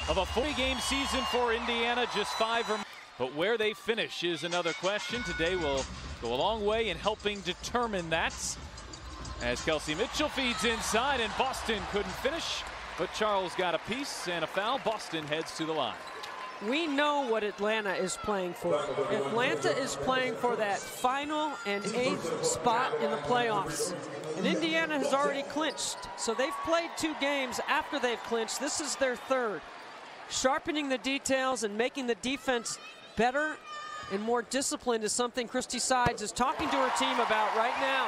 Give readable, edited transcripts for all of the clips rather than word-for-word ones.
of a 40-game season for Indiana, just 5 or more. But where they finish is another question. Today will go a long way in helping determine that. As Kelsey Mitchell feeds inside, and Boston couldn't finish, but Charles got a piece and a foul. Boston heads to the line. We know what Atlanta is playing for. Atlanta is playing for that final and 8th spot in the playoffs. And Indiana has already clinched. So they've played 2 games after they've clinched. This is their 3rd. Sharpening the details and making the defense better and more disciplined is something Christy Sides is talking to her team about right now.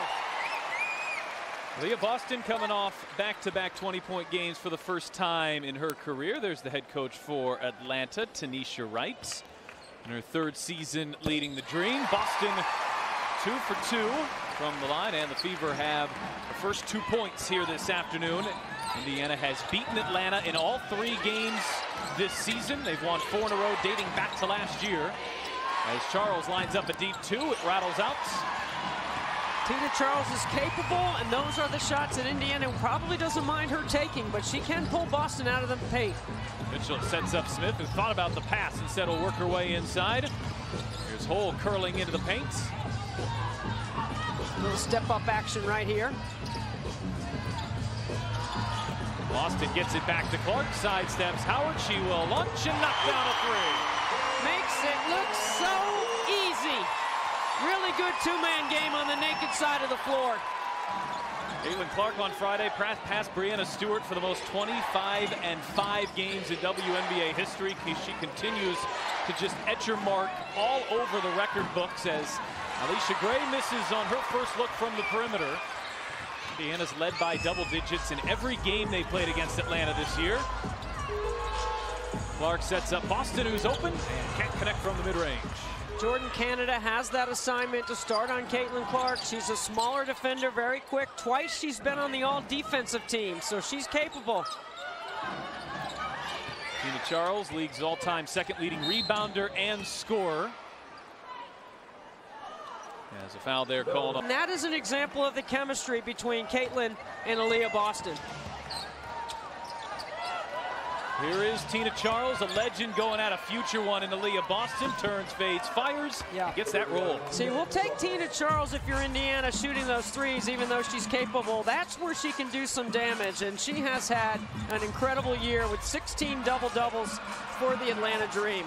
Leah Boston coming off back-to-back 20-point games for the first time in her career. There's the head coach for Atlanta, Tanisha Wright. In her 3rd season leading the Dream. Boston 2 for 2 from the line, and the Fever have the first 2 points here this afternoon. Indiana has beaten Atlanta in all 3 games this season. They've won 4 in a row dating back to last year. As Charles lines up a deep 2, it rattles out. Tina Charles is capable, and those are the shots that Indiana probably doesn't mind her taking, but she can pull Boston out of the paint. Mitchell sets up Smith, who thought about the pass. Instead will work her way inside. Here's Hole curling into the paint. A little step-up action right here. Boston gets it back to Clark, sidesteps Howard. She will launch and knock down a 3. Makes it look so easy. Really good 2-man game on the naked side of the floor. Caitlin Clark on Friday passed Brianna Stewart for the most 25-5 games in WNBA history. She continues to just etch her mark all over the record books as Alicia Gray misses on her first look from the perimeter. Indiana's led by double digits in every game they played against Atlanta this year. Clark sets up Boston, who's open and can't connect from the mid-range. Jordan Canada has that assignment to start on Caitlin Clark. She's a smaller defender, very quick. Twice she's been on the all-defensive team, so she's capable. Tina Charles, league's all-time second leading rebounder and scorer. There's a foul there called up. And that is an example of the chemistry between Caitlin and Aaliyah Boston. Here is Tina Charles, a legend going at a future one in Aaliyah Boston. Turns, fades, fires, gets that roll. See, we'll take Tina Charles if you're Indiana shooting those 3s, even though she's capable. That's where she can do some damage, and she has had an incredible year with 16 double-doubles for the Atlanta Dream.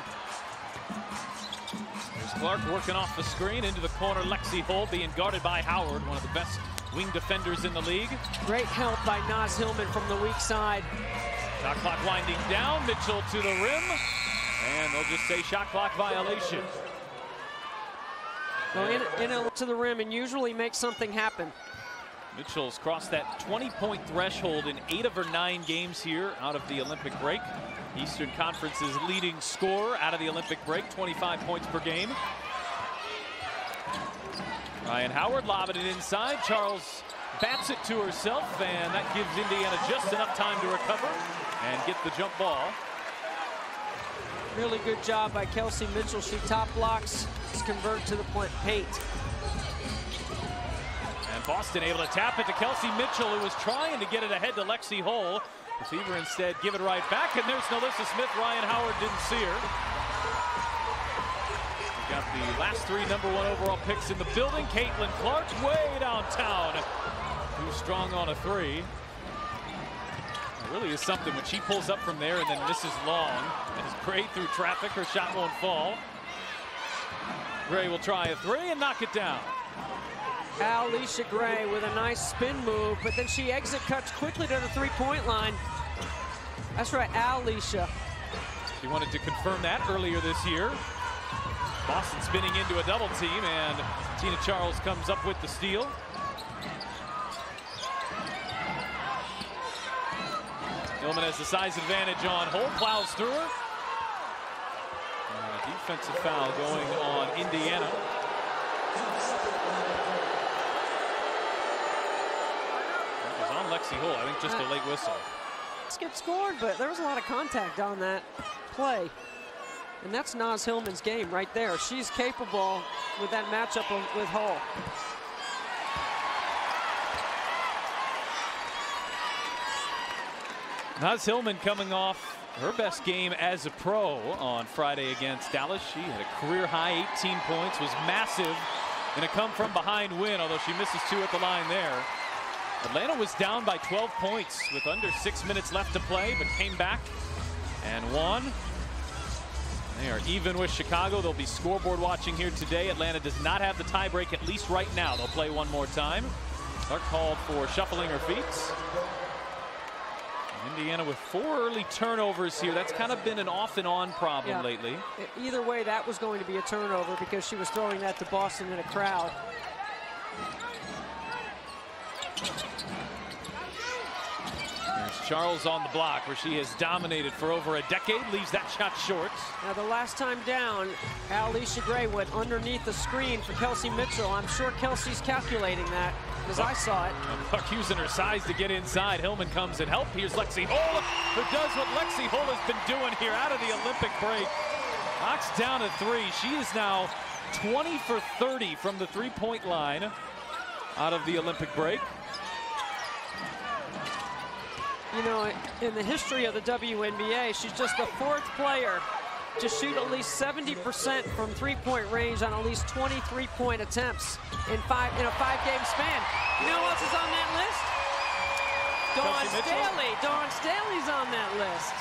There's Clark working off the screen into the corner. Lexi Hole being guarded by Howard, one of the best wing defenders in the league. Great help by Naz Hillman from the weak side. Shot clock winding down, Mitchell to the rim, and they'll just say shot clock violation. Well, to the rim and usually make something happen. Mitchell's crossed that 20-point threshold in 8 of her 9 games here out of the Olympic break. Eastern Conference's leading scorer out of the Olympic break, 25 points per game. Ryan Howard lobbing it inside. Charles bats it to herself, and that gives Indiana just enough time to recover and get the jump ball. Really good job by Kelsey Mitchell. She top blocks, convert to the paint. And Boston able to tap it to Kelsey Mitchell, who was trying to get it ahead to Lexi Hole. The Fever instead give it right back, and there's NaLyssa Smith. Ryan Howard didn't see her. We got the last 3 #1 overall picks in the building. Caitlin Clark way downtown. Too strong on a 3. It really is something when she pulls up from there and then misses long. As Gray through traffic, her shot won't fall. Gray will try a 3 and knock it down. Alicia Gray with a nice spin move, but then she exit cuts quickly to the 3-point line. That's right, Alicia. She wanted to confirm that earlier this year. Boston spinning into a double team, and Tina Charles comes up with the steal. Hillman has the size advantage on Hole, plows through her. Defensive foul going on Indiana. That was on Lexi Hole, I think just a late whistle. Let's get scored, but there was a lot of contact on that play. And that's Naz Hillman's game right there. She's capable with that matchup with Hole. Naz Hillman coming off her best game as a pro on Friday against Dallas. She had a career-high 18 points, was massive in a come-from-behind win, although she misses 2 at the line there. Atlanta was down by 12 points with under 6 minutes left to play, but came back and won. They are even with Chicago. They'll be scoreboard watching here today. Atlanta does not have the tiebreak, at least right now. They'll play one more time. Clark called for shuffling her feet. Indiana with 4 early turnovers here. That's kind of been an off and on problem lately. Either way, that was going to be a turnover because she was throwing that to Boston in a crowd. There's Charles on the block, where she has dominated for over a decade, leaves that shot short. Now the last time down, Alicia Gray went underneath the screen for Kelsey Mitchell. I'm sure Kelsey's calculating that, because I saw it. Buck using her size to get inside. Hillman comes and help. Here's Lexi Hull, who does what Lexi Hull has been doing here out of the Olympic break. Knocks down a 3. She is now 20 for 30 from the three-point line out of the Olympic break. You know, in the history of the WNBA, she's just the 4th player to shoot at least 70% from three-point range on at least 20 three-point attempts in a 5-game span. You know who else is on that list? Dawn Staley. Dawn Staley's on that list.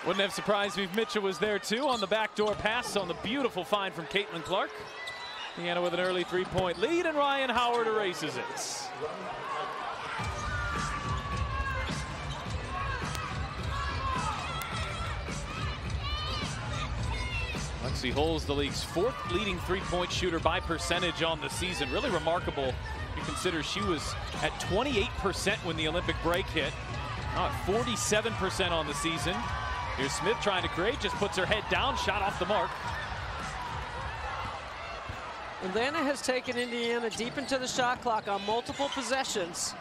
Wouldn't have surprised me if Mitchell was there too on the backdoor pass on the beautiful find from Caitlin Clark. Indiana with an early 3-point lead, and Ryan Howard erases it. Lexi Hull's the league's 4th leading 3-point shooter by percentage on the season. Really remarkable. You consider she was at 28% when the Olympic break hit. Now at 47% on the season. Here's Smith trying to create, just puts her head down, shot off the mark. Atlanta has taken Indiana deep into the shot clock on multiple possessions.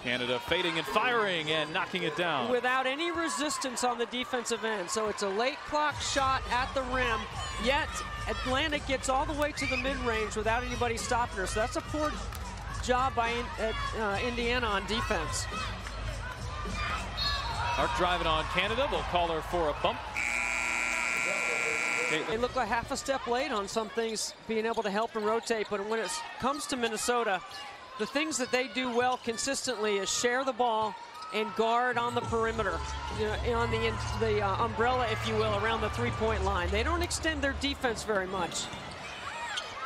Canada fading and firing and knocking it down. Without any resistance on the defensive end. So it's a late clock shot at the rim, yet Atlanta gets all the way to the mid-range without anybody stopping her. So that's a poor job by Indiana on defense. Clark driving on Canada. They'll call her for a bump. They look like half a step late on some things, being able to help and rotate, but when it comes to Minnesota, the things that they do well consistently is share the ball and guard on the perimeter, on the umbrella, if you will, around the three-point line. They don't extend their defense very much.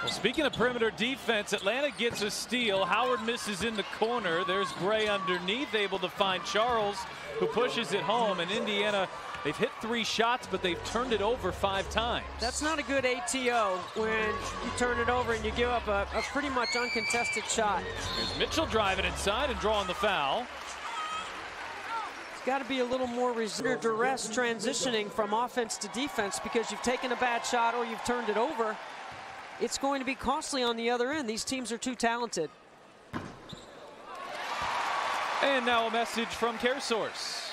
Well, speaking of perimeter defense, Atlanta gets a steal. Howard misses in the corner. There's Gray underneath, able to find Charles, who pushes it home. And Indiana, they've hit 3 shots, but they've turned it over 5 times. That's not a good ATO when you turn it over and you give up a pretty much uncontested shot. Here's Mitchell driving inside and drawing the foul. It's got to be a little more duress transitioning from offense to defense, because you've taken a bad shot or you've turned it over. It's going to be costly on the other end. These teams are too talented. And now a message from CareSource.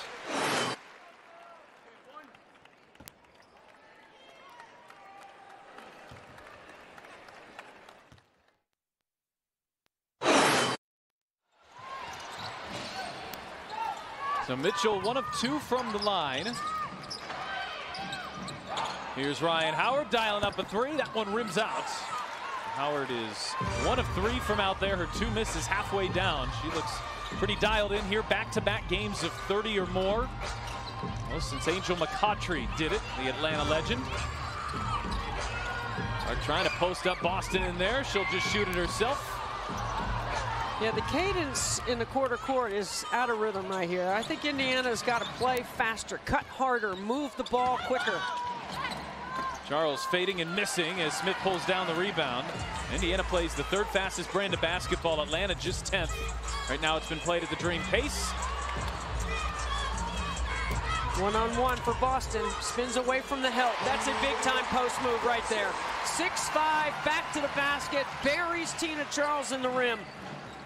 So Mitchell 1 of 2 from the line. Here's Ryan Howard dialing up a 3. That one rims out. Howard is 1 of 3 from out there. Her 2 misses halfway down. She looks pretty dialed in here. Back-to-back games of 30 or more. Well, since Angel McCoughtry did it, the Atlanta legend. Are trying to post up Boston in there. She'll just shoot it herself. Yeah, the cadence in the quarter court is out of rhythm right here. I think Indiana's got to play faster, cut harder, move the ball quicker. Charles fading and missing as Smith pulls down the rebound. Indiana plays the 3rd fastest brand of basketball. Atlanta just 10th. Right now it's been played at the Dream pace. One-on-one for Boston. Spins away from the help. That's a big-time post move right there. 6'5", back to the basket. Buries Tina Charles in the rim.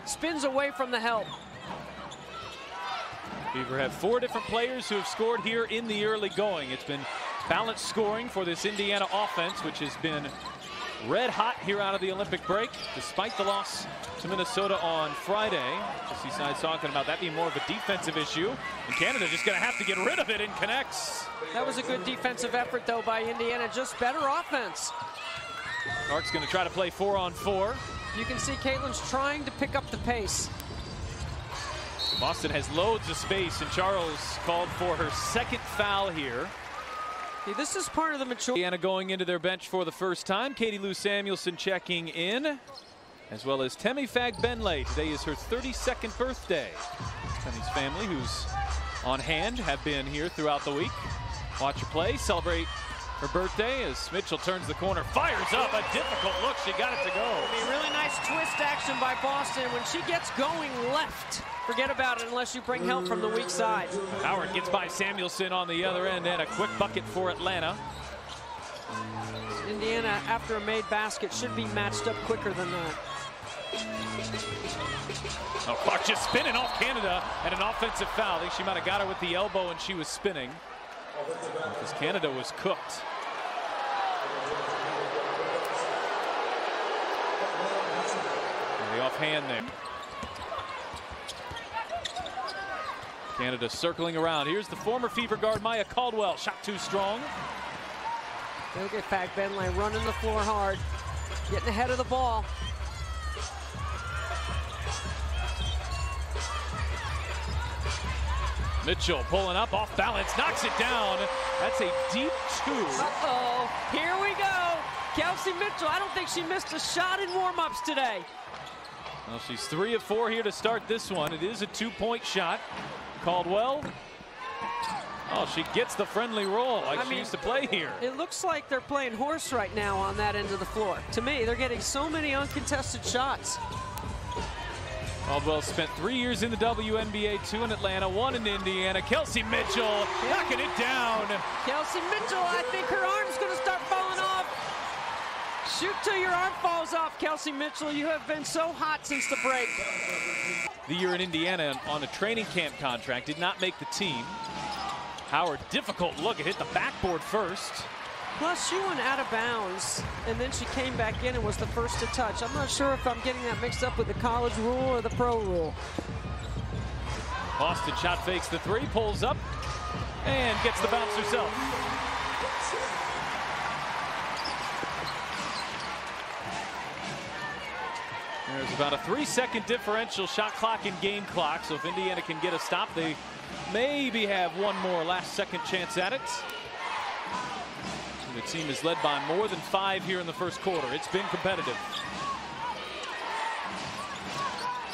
Spins away from the help. Beaver have 4 different players who have scored here in the early going. It's been balanced scoring for this Indiana offense, which has been red hot here out of the Olympic break, despite the loss to Minnesota on Friday. Jesse Sides talking about that being more of a defensive issue, and Canada just going to have to get rid of it and connects. That was a good defensive effort, though, by Indiana. Just better offense. Clark's going to try to play 4-on-4. You can see Caitlin's trying to pick up the pace. Boston has loads of space, and Charles called for her second foul here. See, this is part of the maturity. Indiana going into their bench for the first time. Katie Lou Samuelson checking in, as well as Temi Fagbenle. Today is her 32nd birthday. Temi's family, who's on hand, have been here throughout the week. Watch her play, celebrate her birthday as Mitchell turns the corner, fires up a difficult look. She got it to go. A really nice twist action by Boston. When she gets going left, forget about it unless you bring help from the weak side. Howard gets by Samuelson on the other end, and a quick bucket for Atlanta. Indiana, after a made basket, should be matched up quicker than that. Oh, Clark just spinning off Canada, and an offensive foul. I think she might have got her with the elbow and she was spinning, because Canada was cooked. And the offhand there. Canada circling around. Here's the former Fever guard Maya Caldwell. Shot too strong. Look at Fagbenle running the floor hard, getting ahead of the ball. Mitchell pulling up, off balance, knocks it down. That's a deep two. Uh-oh, here we go. Kelsey Mitchell, I don't think she missed a shot in warm-ups today. Well, she's 3 of 4 here to start this one. It is a 2-point shot. Caldwell. Oh, she gets the friendly roll like she used to play here. It looks like they're playing horse right now on that end of the floor. To me, they're getting so many uncontested shots. Caldwell spent 3 years in the WNBA, 2 in Atlanta, 1 in Indiana. Kelsey Mitchell knocking it down. Kelsey Mitchell, I think her arm's going to start falling off. Shoot till your arm falls off, Kelsey Mitchell. You have been so hot since the break. The year in Indiana on a training camp contract, did not make the team. Howard, difficult look. It hit the backboard first. Plus, she went out of bounds, and then she came back in and was the first to touch. I'm not sure if I'm getting that mixed up with the college rule or the pro rule. Boston shot fakes the 3, pulls up, and gets the bounce herself. There's about a 3-second differential shot clock and game clock, so if Indiana can get a stop, they maybe have one more last-second chance at it. The team is led by more than 5 here in the first quarter. It's been competitive.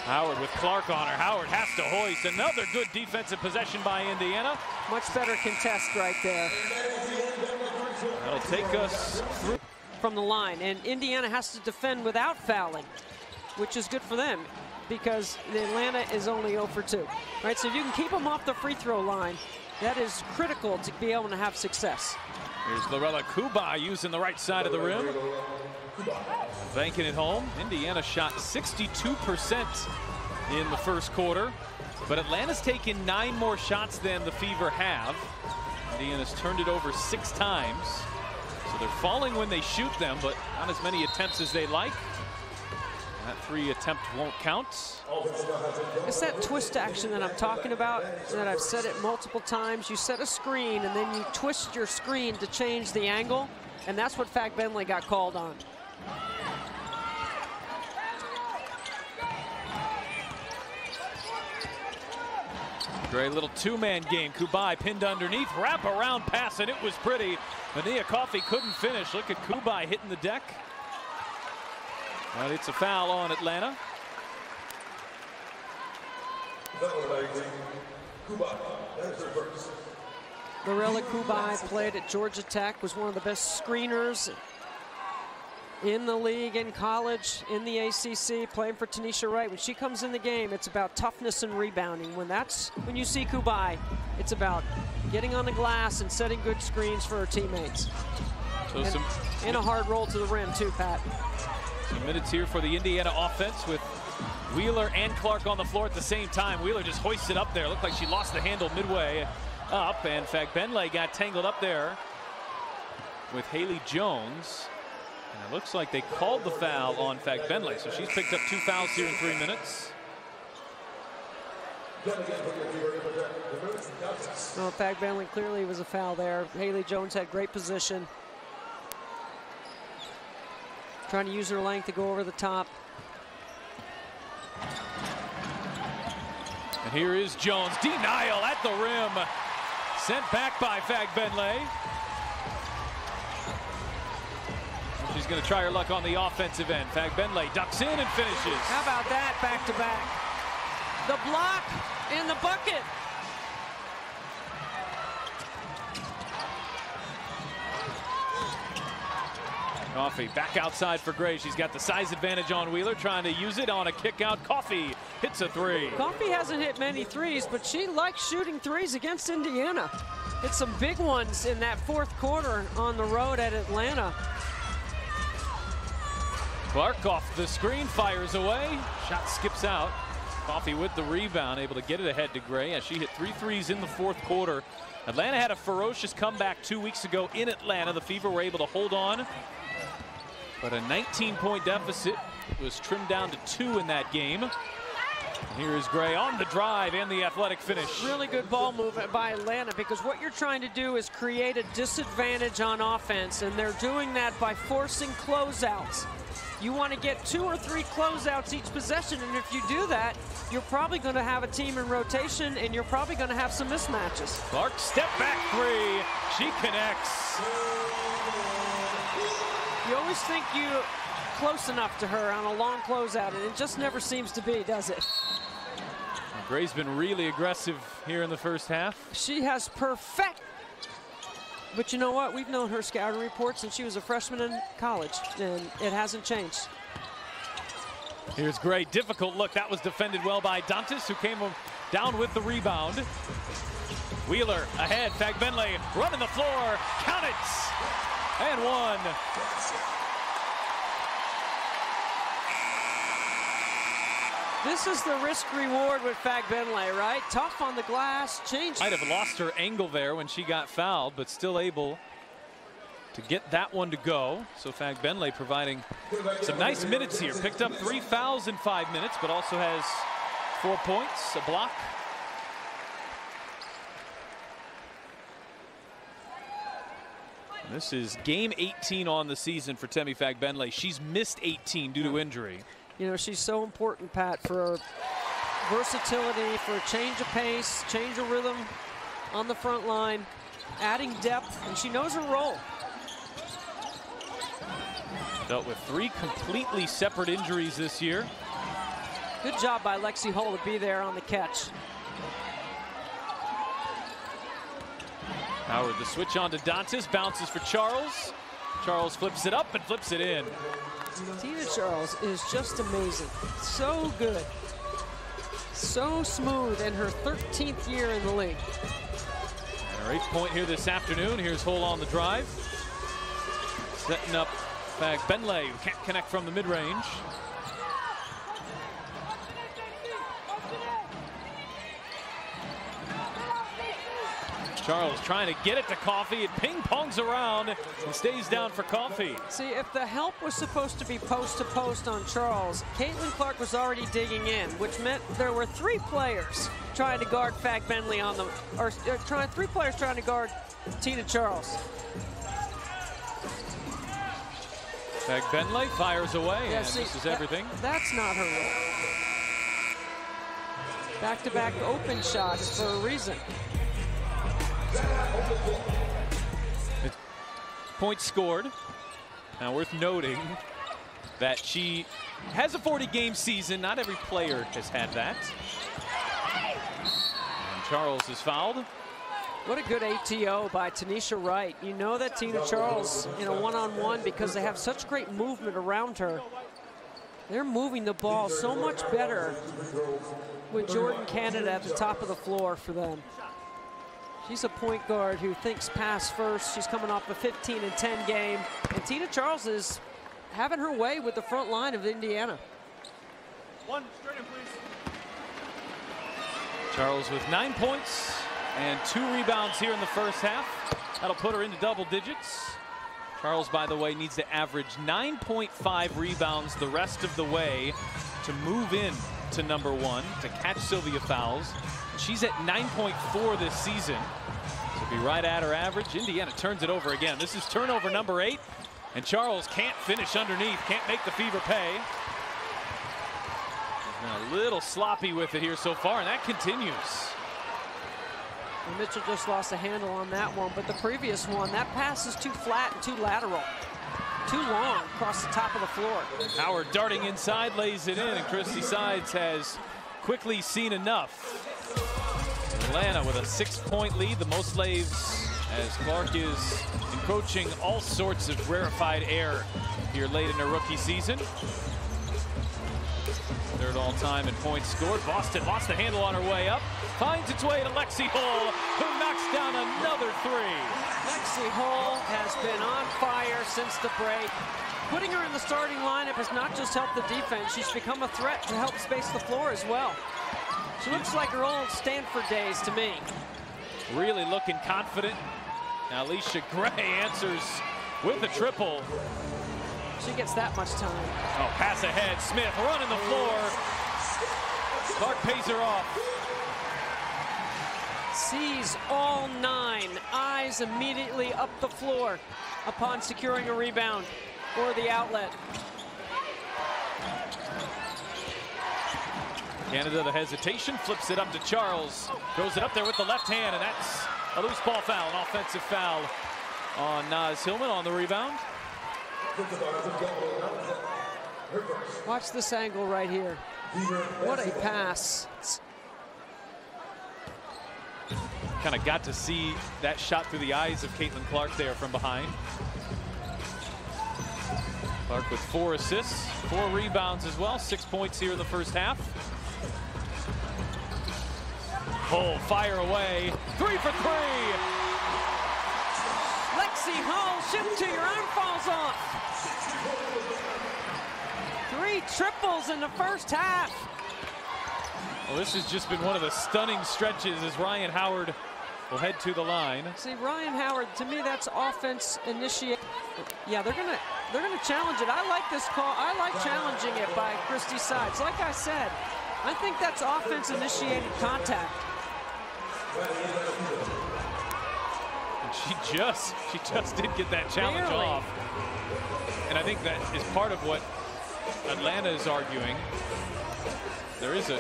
Howard with Clark on her. Howard has to hoist. Another good defensive possession by Indiana. Much better contest right there. That'll take us through. From the line, and Indiana has to defend without fouling, which is good for them because Atlanta is only 0 for 2. Right, so if you can keep them off the free throw line, that is critical to be able to have success. Here's Lorella Kubai using the right side of the rim. Banking it home. Indiana shot 62% in the first quarter, but Atlanta's taken 9 more shots than the Fever have. Indiana's turned it over 6 times. So they're falling when they shoot them, but not as many attempts as they like. That 3 attempt won't count. It's that twist action that I'm talking about, that I've said it multiple times. You set a screen and then you twist your screen to change the angle, and that's what Fagbenle got called on. Great little 2-man game. Kubai pinned underneath, wrap around pass, and it was pretty. Mania Coffey couldn't finish. Look at Kubai hitting the deck. But it's a foul on Atlanta. Lorella Kubai played at Georgia Tech, was one of the best screeners in the league, in college, in the ACC, playing for Tanisha Wright. When she comes in the game, it's about toughness and rebounding. When you see Kubai, it's about getting on the glass and setting good screens for her teammates. So and a hard roll to the rim too, Pat. Some minutes here for the Indiana offense with Wheeler and Clark on the floor at the same time. Wheeler just hoisted up there. Looked like she lost the handle midway up, and Fagbenle got tangled up there with Haley Jones. And it looks like they called the foul on Fagbenle, so she's picked up 2 fouls here in 3 minutes. Well, Fagbenle clearly was a foul there. Haley Jones had great position. Trying to use her length to go over the top. And here is Jones. Denial at the rim. Sent back by Fagbenle. She's going to try her luck on the offensive end. Fagbenle ducks in and finishes. How about that back-to-back? The block and the bucket. Coffey back outside for Gray. She's got the size advantage on Wheeler, trying to use it on a kick out. Coffey hits a three. Coffey hasn't hit many threes, but she likes shooting threes against Indiana. Hit some big ones in that fourth quarter on the road at Atlanta. Clark off the screen, fires away. Shot skips out. Coffey with the rebound, able to get it ahead to Gray as she hit 3 threes in the fourth quarter. Atlanta had a ferocious comeback 2 weeks ago in Atlanta. The Fever were able to hold on, but a 19-point deficit was trimmed down to 2 in that game. And here is Gray on the drive and the athletic finish. Really good ball movement by Atlanta, because what you're trying to do is create a disadvantage on offense, and they're doing that by forcing closeouts. You want to get 2 or 3 closeouts each possession, and if you do that, you're probably going to have a team in rotation, and you're probably going to have some mismatches. Clark, step back three. She connects. You always think you're close enough to her on a long closeout, and it just never seems to be, does it? Gray's been really aggressive here in the first half. She has perfect. But you know what? We've known her scouting reports since she was a freshman in college, and it hasn't changed. Here's Gray, difficult look. That was defended well by Dantas, who came down with the rebound. Wheeler ahead, Fagbenle running the floor, count it, and one. This is the risk reward with Fagbenle, right? Tough on the glass, change. Might have lost her angle there when she got fouled, but still able to get that one to go. So Fagbenle providing some nice minutes here. Picked up 3 fouls in 5 minutes, but also has 4 points, a block. This is game 18 on the season for Temi Fagbenle. She's missed 18 due to injury. You know, she's so important, Pat, for versatility, for a change of pace, change of rhythm on the front line, adding depth, and she knows her role. Dealt with 3 completely separate injuries this year. Good job by Lexi Hull to be there on the catch. Howard, the switch on to Dantas, bounces for Charles. Charles flips it up and flips it in. Tina Charles is just amazing. So good. So smooth in her 13th year in the league. And her 8th point here this afternoon. Here's Hull on the drive. Setting up Fagbenle, who can't connect from the mid-range. Charles trying to get it to Coffey. It ping-pongs around and stays down for Coffey. See, if the help was supposed to be post-to-post on Charles, Caitlin Clark was already digging in, which meant there were 3 players trying to guard Fagbenle on the, or 3 players trying to guard Tina Charles. Fagbenle fires away, Yeah, and see, this is everything. That's not her role. Back-to-back open shots for a reason. Points scored. Now worth noting that she has a 40-game season. Not every player has had that. And Charles is fouled. What a good ATO by Tanisha Wright. You know that Tina Charles in a one-on-one, because they have such great movement around her. They're moving the ball so much better with Jordan Canada at the top of the floor for them. She's a point guard who thinks pass first. She's coming off a 15-10 game. And Tina Charles is having her way with the front line of Indiana. One, straight in, please. Charles with 9 points and 2 rebounds here in the first half. That'll put her into double digits. Charles, by the way, needs to average 9.5 rebounds the rest of the way to move in to #1 to catch Sylvia fouls. She's at 9.4 this season. So be right at her average. Indiana turns it over again. This is turnover number 8. And Charles can't finish underneath, can't make the Fever pay. He's been a little sloppy with it here so far, and that continues. And Mitchell just lost a handle on that one, but the previous one, that pass is too flat and too lateral. Too long across the top of the floor. Howard darting inside, lays it in, and Christy Sides has quickly seen enough. Atlanta with a 6-point lead, the most slaves, as Clark is encroaching all sorts of rarefied air here late in her rookie season. Third all-time in points scored. Boston lost the handle on her way up. Finds its way to Lexi Hull, who knocks down another 3. Lexi Hull has been on fire since the break. Putting her in the starting lineup has not just helped the defense, she's become a threat to help space the floor as well. She looks like her old Stanford days to me. Really looking confident. Now Alicia Gray answers with a triple. She gets that much time. Oh, pass ahead. Smith running the floor. Clark pays her off. Sees all 9. Eyes immediately up the floor upon securing a rebound or the outlet. Canada, the hesitation, flips it up to Charles. Throws it up there with the left hand, and that's a loose ball foul, an offensive foul on Naz Hillman on the rebound. Watch this angle right here. What a pass. Kind of got to see that shot through the eyes of Caitlin Clark there from behind. Clark with 4 assists, 4 rebounds as well, 6 points here in the first half. Hull fire away, 3 for 3. Lexi Hull, shoot till your arm falls off. 3 triples in the first half. Well, this has just been one of the stunning stretches as Ryan Howard will head to the line. See, Ryan Howard, to me, that's offense initiate. Yeah, they're gonna challenge it. I like this call. I like challenging it by Christy Sides. Like I said, I think that's offense initiated contact. And she just did get that challenge Barely off. And I think that is part of what Atlanta is arguing. There is a...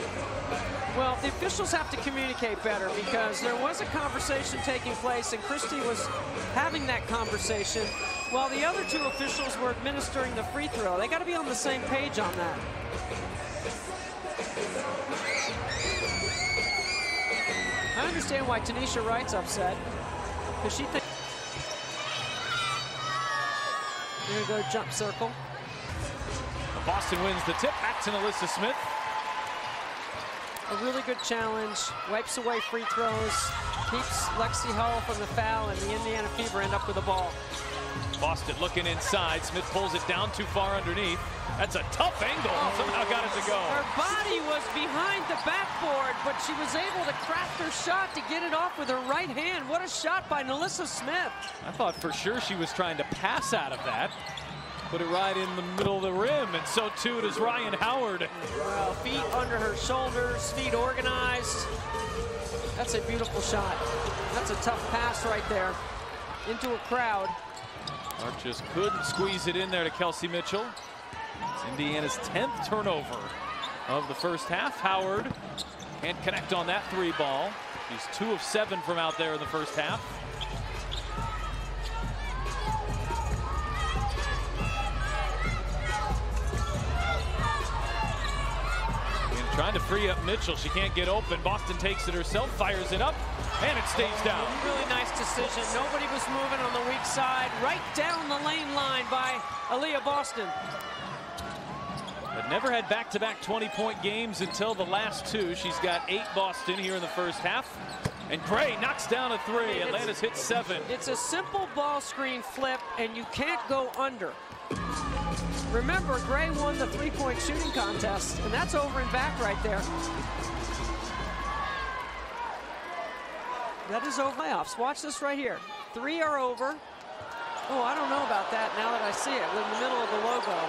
Well, the officials have to communicate better because there was a conversation taking place and Christy was having that conversation while the other 2 officials were administering the free throw. They got to be on the same page on that. I understand why Tanisha Wright's upset because she thinks they're going to go jump circle. Boston wins the tip. Back to Alyssa Smith. A really good challenge, wipes away free throws, keeps Lexi Hull from the foul, and the Indiana Fever end up with the ball. Boston looking inside. Smith pulls it down too far underneath. That's a tough angle. Somehow got it to go. Her body was behind the backboard, but she was able to craft her shot to get it off with her right hand. What a shot by Alyssa Smith. I thought for sure she was trying to pass out of that. Put it right in the middle of the rim, and so too does Ryan Howard. Well, feet under her shoulders, feet organized. That's a beautiful shot. That's a tough pass right there into a crowd. Clark just couldn't squeeze it in there to Kelsey Mitchell. It's Indiana's 10th turnover of the first half. Howard can't connect on that 3 ball. She's 2 of 7 from out there in the first half. Trying to free up Mitchell. She can't get open. Boston takes it herself, fires it up, and it stays down. Really nice decision. Nobody was moving on the weak side. Right down the lane line by Aaliyah Boston. But never had back-to-back 20-point games until the last 2. She's got 8 Boston here in the first half. And Gray knocks down a 3. Atlanta's hit 7. It's a simple ball screen flip, and you can't go under. Remember, Gray won the 3-point shooting contest, and that's over and back right there. That is over playoffs. Watch this right here. 3 are over. Oh, I don't know about that now that I see it. We're in the middle of the logo.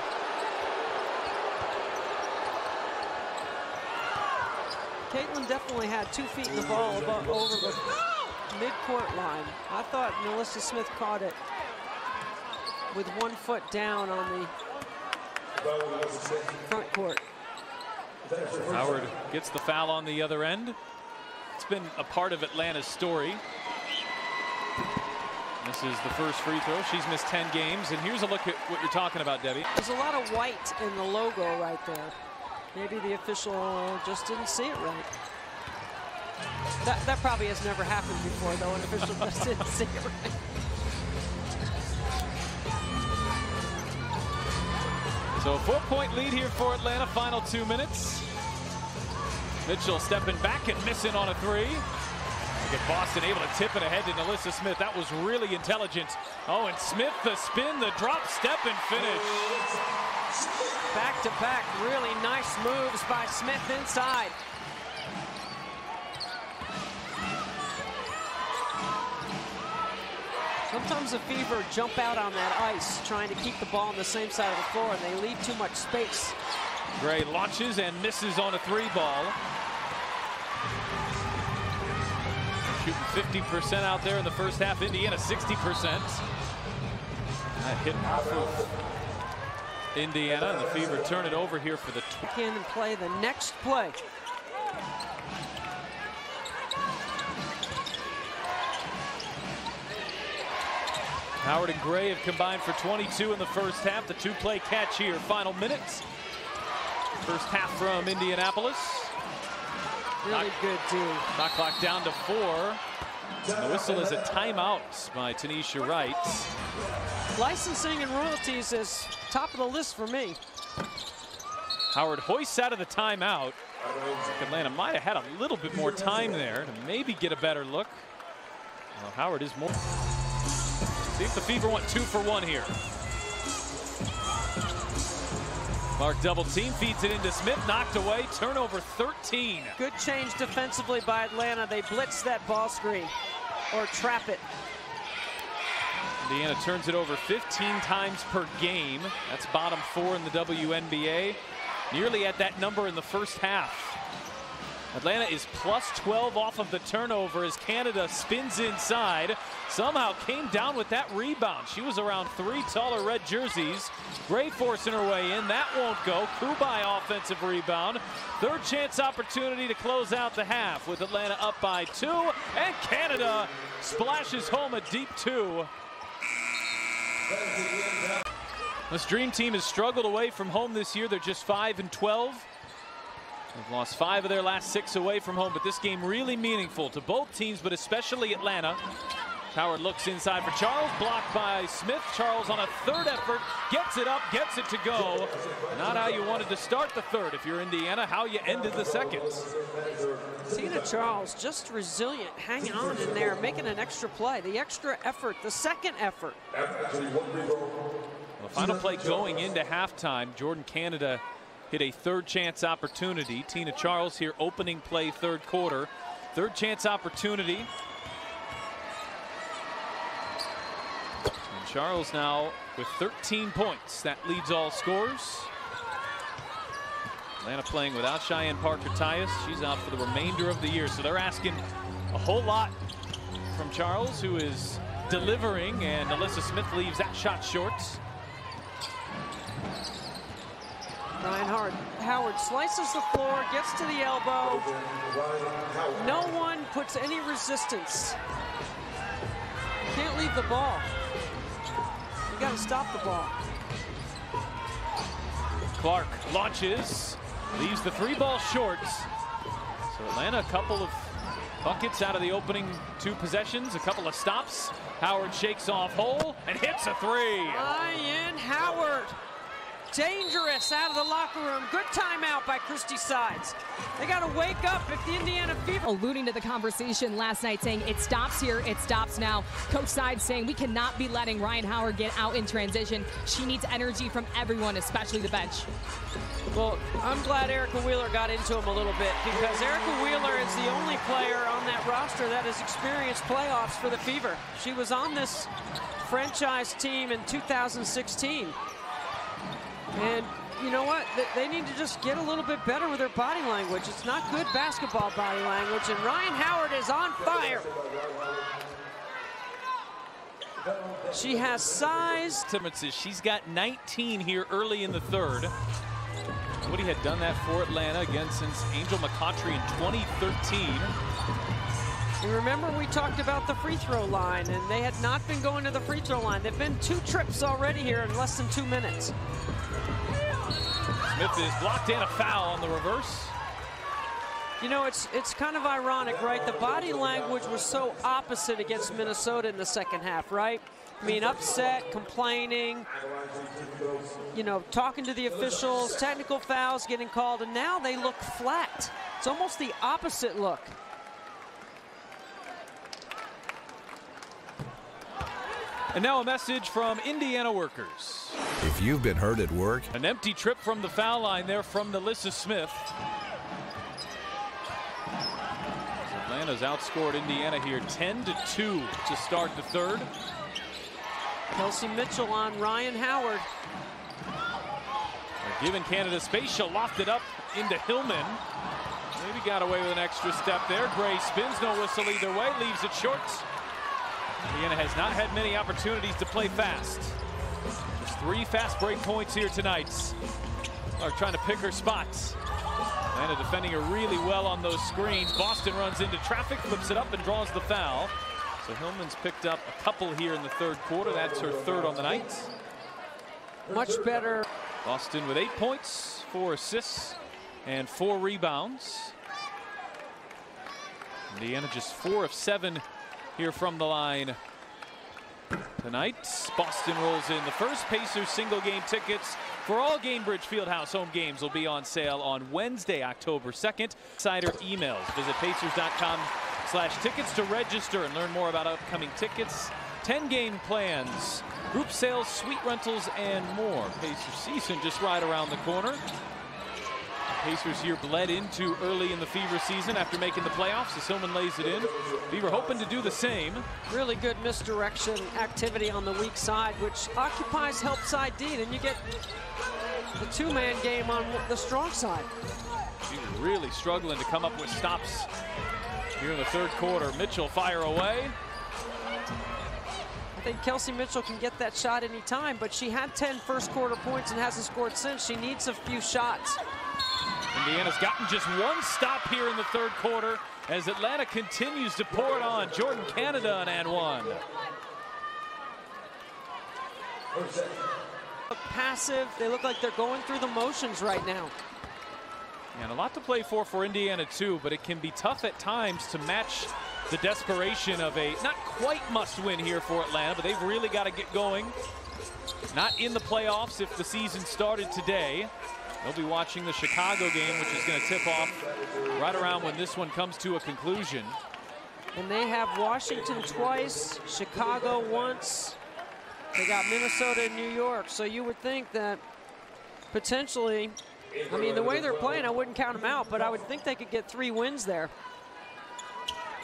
Caitlin definitely had 2 feet in the ball over the mid-court line. I thought Melissa Smith caught it with 1 foot down on the front court. Howard gets the foul on the other end. It's been a part of Atlanta's story. This is the first free throw. She's missed 10 games. And here's a look at what you're talking about, Debbie. There's a lot of white in the logo right there. Maybe the official just didn't see it right. That probably has never happened before, though. An official just didn't see it right. So a 4-point lead here for Atlanta. Final 2 minutes. Mitchell stepping back and missing on a 3. Get Boston able to tip it ahead to Melissa Smith. That was really intelligent. Oh, and Smith, the spin, the drop, step, and finish. Back-to-back, really nice moves by Smith inside. Sometimes the Fever jump out on that ice, trying to keep the ball on the same side of the floor, and they leave too much space. Gray launches and misses on a 3-ball. Shooting 50% out there in the first half. Indiana 60%. That hit off of Indiana, and the Fever turn it over here for the can and play the next play. Howard and Gray have combined for 22 in the first half. The 2-play catch here. Final minutes. First half from Indianapolis. Really good D. Shot clock down to 4. The whistle is a timeout by Tanisha Wright. Licensing and royalties is top of the list for me. Howard hoists out of the timeout. Atlanta might have had a little bit more time there to maybe get a better look. Well, Howard is more. See if the Fever want 2 for 1 here. Clark double team, feeds it into Smith, knocked away, turnover 13. Good change defensively by Atlanta. They blitz that ball screen or trap it. Indiana turns it over 15 times per game. That's bottom 4 in the WNBA. Nearly at that number in the first half. Atlanta is plus 12 off of the turnover as Canada spins inside. Somehow came down with that rebound. She was around 3 taller red jerseys. Gray forcing her way in. That won't go. Kubai offensive rebound. Third chance opportunity to close out the half with Atlanta up by 2. And Canada splashes home a deep 2. This Dream Team has struggled away from home this year. They're just 5-12. They've lost 5 of their last 6 away from home, but this game really meaningful to both teams, but especially Atlanta. Howard looks inside for Charles, blocked by Smith. Charles on a third effort, gets it up, gets it to go. Not how you wanted to start the third if you're Indiana, how you ended the second. Tina Charles just resilient, hanging on in there, making an extra play. The extra effort, the second effort. The final play going into halftime, Jordan Canada hit a third chance opportunity. Tina Charles here opening play third quarter. Third chance opportunity. And Charles now with 13 points. That leads all scores. Atlanta playing without Cheyenne Parker-Tyus. She's out for the remainder of the year. So they're asking a whole lot from Charles, who is delivering, and Alyssa Smith leaves that shot short. Ryan Howard slices the floor, gets to the elbow. No one puts any resistance. Can't leave the ball. You got to stop the ball. Clark launches, leaves the 3-ball short. So Atlanta, a couple of buckets out of the opening 2 possessions, a couple of stops. Howard shakes off hole and hits a 3. Ryan Howard. Dangerous out of the locker room. Good timeout by Christy Sides. They got to wake up if the Indiana Fever. Alluding to the conversation last night, saying it stops here, it stops now. Coach Sides saying we cannot be letting Ryan Howard get out in transition. She needs energy from everyone, especially the bench. Well, I'm glad Erica Wheeler got into him a little bit, because Erica Wheeler is the only player on that roster that has experienced playoffs for the Fever. She was on this franchise team in 2016. And you know what? They need to just get a little bit better with their body language. It's not good basketball body language, and Ryan Howard is on fire. She has size. She's got 19 here early in the third. Woody had done that for Atlanta again since Angel McCoughtry in 2013. You remember we talked about the free throw line, and they had not been going to the free throw line. They've been 2 trips already here in less than 2 minutes. Smith is blocked and a foul on the reverse. You know, it's kind of ironic, right? The body language was so opposite against Minnesota in the second half, right? I mean, upset, complaining, you know, talking to the officials, technical fouls getting called, and now they look flat. It's almost the opposite look. And now a message from Indiana workers. If you've been hurt at work. An empty trip from the foul line there from Nalissa Smith. Atlanta's outscored Indiana here 10-2 to start the third. Kelsey Mitchell on Ryan Howard. They're giving Canada space. She'll loft it up into Hillman. Maybe got away with an extra step there. Gray spins, no whistle either way, leaves it short. Indiana has not had many opportunities to play fast. Just 3 fast break points here tonight. Clark trying to pick her spots. Atlanta defending her really well on those screens. Boston runs into traffic, flips it up, and draws the foul. So Hillman's picked up a couple here in the third quarter. That's her third on the night. Much better. Boston with 8 points, 4 assists, and 4 rebounds. Indiana just 4 of 7 here from the line tonight. Boston rolls in the first. Pacers single game tickets for all Gainbridge Fieldhouse home games will be on sale on Wednesday, October 2nd. Insider emails. Visit pacers.com/tickets to register and learn more about upcoming tickets, 10 game plans, group sales, suite rentals, and more. Pacers season just right around the corner. Pacers here bled into early in the Fever season after making the playoffs as Hillman lays it in. Fever hoping to do the same. Really good misdirection activity on the weak side, which occupies help side D. Then you get the 2-man game on the strong side. She's really struggling to come up with stops here in the third quarter. Mitchell fire away. I think Kelsey Mitchell can get that shot anytime, but she had 10 first quarter points and hasn't scored since. She needs a few shots. Indiana's gotten just 1 stop here in the third quarter as Atlanta continues to pour it on. Jordan Canada on and 1. Passive. They look like they're going through the motions right now. And a lot to play for Indiana too, but it can be tough at times to match the desperation of a not quite must win here for Atlanta, but they've really got to get going. Not in the playoffs if the season started today. They'll be watching the Chicago game, which is going to tip off right around when this one comes to a conclusion. And they have Washington twice, Chicago once. They got Minnesota and New York. So you would think that potentially, I mean, the way they're playing, I wouldn't count them out, but I would think they could get 3 wins there.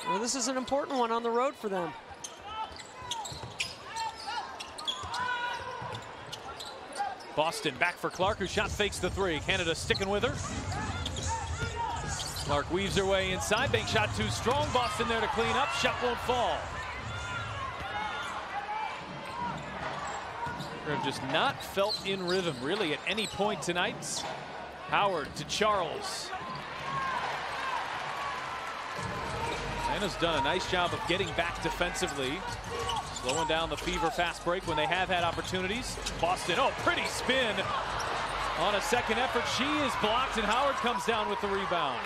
Well, this is an important one on the road for them. Boston back for Clark, who shot fakes the 3. Canada sticking with her. Clark weaves her way inside. Bank shot too strong. Boston there to clean up. Shot won't fall. They've just not felt in rhythm really at any point tonight. Howard to Charles. Atlanta's done a nice job of getting back defensively. Slowing down the Fever fast break when they have had opportunities. Boston, oh, pretty spin on a second effort. She is blocked, and Howard comes down with the rebound.